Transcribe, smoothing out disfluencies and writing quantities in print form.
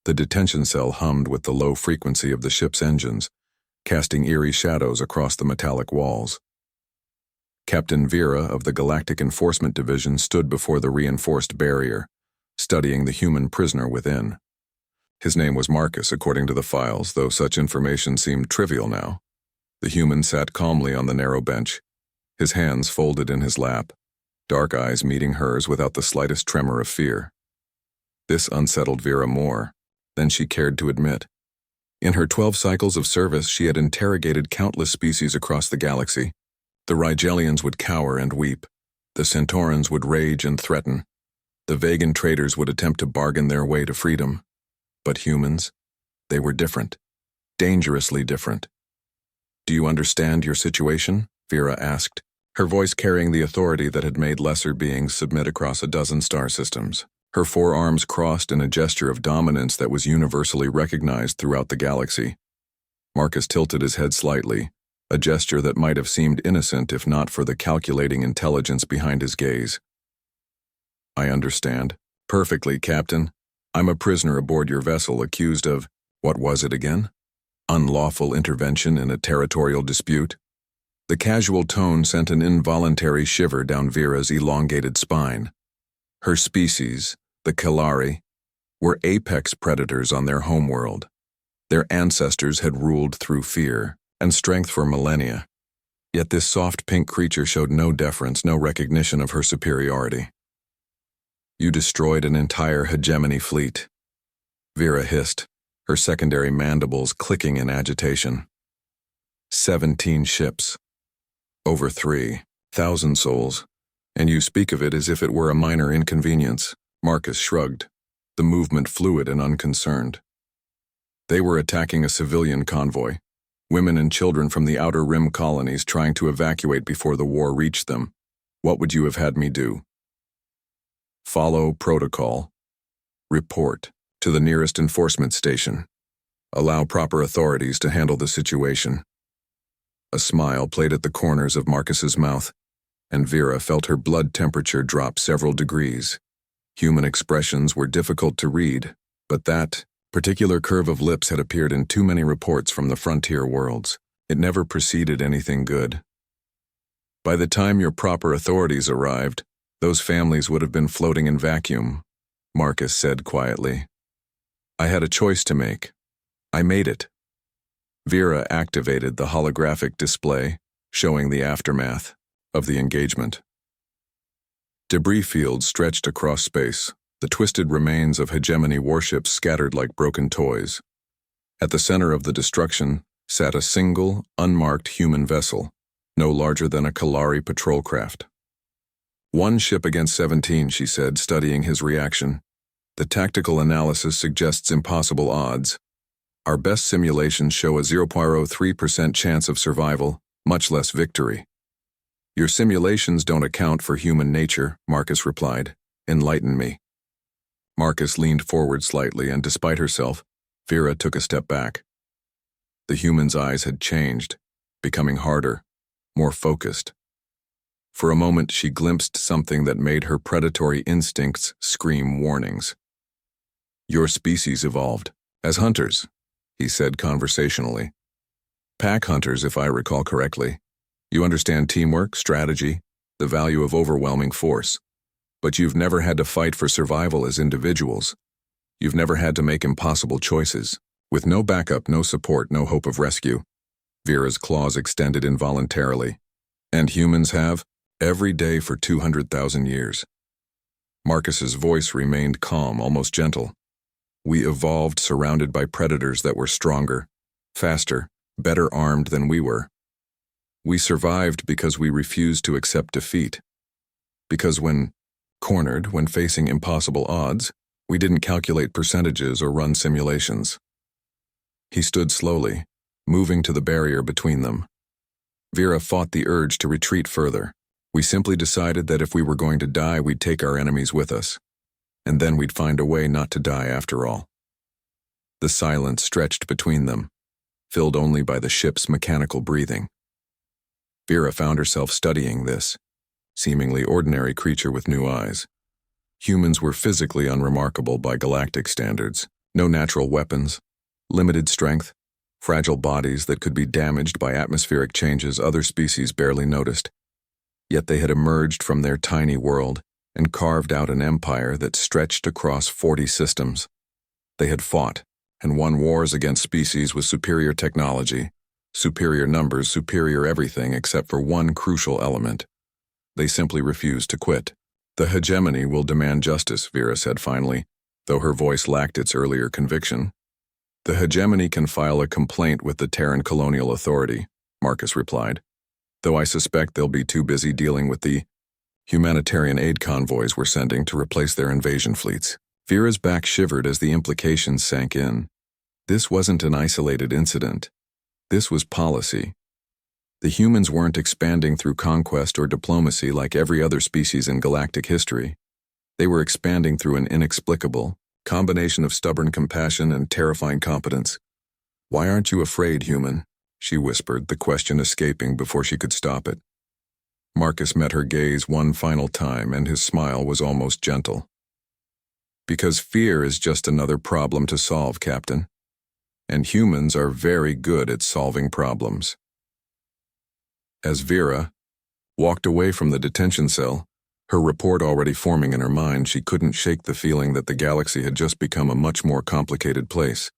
The detention cell hummed with the low frequency of the ship's engines, casting eerie shadows across the metallic walls. Captain Vera of the Galactic Enforcement Division stood before the reinforced barrier, studying the human prisoner within. His name was Marcus, according to the files, though such information seemed trivial now. The human sat calmly on the narrow bench, his hands folded in his lap, dark eyes meeting hers without the slightest tremor of fear. This unsettled Vera more than she cared to admit. In her 12 cycles of service, she had interrogated countless species across the galaxy. The Rigelians would cower and weep. The Centaurans would rage and threaten. The Vegan traders would attempt to bargain their way to freedom. But humans, they were different. Dangerously different. "Do you understand your situation?" Vera asked, her voice carrying the authority that had made lesser beings submit across a dozen star systems. Her forearms crossed in a gesture of dominance that was universally recognized throughout the galaxy. Marcus tilted his head slightly, a gesture that might have seemed innocent if not for the calculating intelligence behind his gaze. "I understand. Perfectly, Captain. I'm a prisoner aboard your vessel accused of, what was it again? Unlawful intervention in a territorial dispute?" The casual tone sent an involuntary shiver down Vera's elongated spine. Her species, the Kalari, were apex predators on their homeworld. Their ancestors had ruled through fear and strength for millennia. Yet this soft pink creature showed no deference, no recognition of her superiority. "You destroyed an entire hegemony fleet," Vera hissed, her secondary mandibles clicking in agitation. 17 ships. Over 3,000 souls. And you speak of it as if it were a minor inconvenience. Marcus shrugged, the movement fluid and unconcerned. They were attacking a civilian convoy, women and children from the outer rim colonies trying to evacuate before the war reached them. What would you have had me do? Follow protocol. Report to the nearest enforcement station. Allow proper authorities to handle the situation. A smile played at the corners of Marcus's mouth, and Vera felt her blood temperature drop several degrees. Human expressions were difficult to read, but that particular curve of lips had appeared in too many reports from the frontier worlds. It never preceded anything good. By the time your proper authorities arrived, those families would have been floating in vacuum, Marcus said quietly. I had a choice to make. I made it. Vera activated the holographic display, showing the aftermath of the engagement. Debris fields stretched across space, the twisted remains of hegemony warships scattered like broken toys. At the center of the destruction sat a single, unmarked human vessel, no larger than a Kalari patrol craft. 1 ship against 17, she said, studying his reaction. The tactical analysis suggests impossible odds. Our best simulations show a 0.03% chance of survival, much less victory. Your simulations don't account for human nature, Marcus replied. Enlighten me. Marcus leaned forward slightly, and despite herself, Vera took a step back. The human's eyes had changed, becoming harder, more focused. For a moment, she glimpsed something that made her predatory instincts scream warnings. Your species evolved as hunters, he said conversationally. Pack hunters, if I recall correctly. You understand teamwork, strategy, the value of overwhelming force. But you've never had to fight for survival as individuals. You've never had to make impossible choices. With no backup, no support, no hope of rescue. Vera's claws extended involuntarily. And humans have, every day for 200,000 years. Marcus's voice remained calm, almost gentle. We evolved surrounded by predators that were stronger, faster, better armed than we were. We survived because we refused to accept defeat. Because when cornered, when facing impossible odds, we didn't calculate percentages or run simulations. He stood slowly, moving to the barrier between them. Vera fought the urge to retreat further. We simply decided that if we were going to die, we'd take our enemies with us. And then we'd find a way not to die after all. The silence stretched between them, filled only by the ship's mechanical breathing. Vera found herself studying this seemingly ordinary creature with new eyes. Humans were physically unremarkable by galactic standards. No natural weapons, limited strength, fragile bodies that could be damaged by atmospheric changes other species barely noticed. Yet they had emerged from their tiny world and carved out an empire that stretched across 40 systems. They had fought and won wars against species with superior technology, superior numbers, superior everything except for one crucial element. They simply refused to quit. The hegemony will demand justice, Vera said finally, though her voice lacked its earlier conviction. The hegemony can file a complaint with the Terran Colonial Authority, Marcus replied, though I suspect they'll be too busy dealing with the humanitarian aid convoys we're sending to replace their invasion fleets. Vera's back shivered as the implications sank in. This wasn't an isolated incident. This was policy. The humans weren't expanding through conquest or diplomacy like every other species in galactic history. They were expanding through an inexplicable combination of stubborn compassion and terrifying competence. "Why aren't you afraid, human?" she whispered, the question escaping before she could stop it. Marcus met her gaze one final time, and his smile was almost gentle. "Because fear is just another problem to solve, Captain. And humans are very good at solving problems." As Vera walked away from the detention cell, her report already forming in her mind, she couldn't shake the feeling that the galaxy had just become a much more complicated place.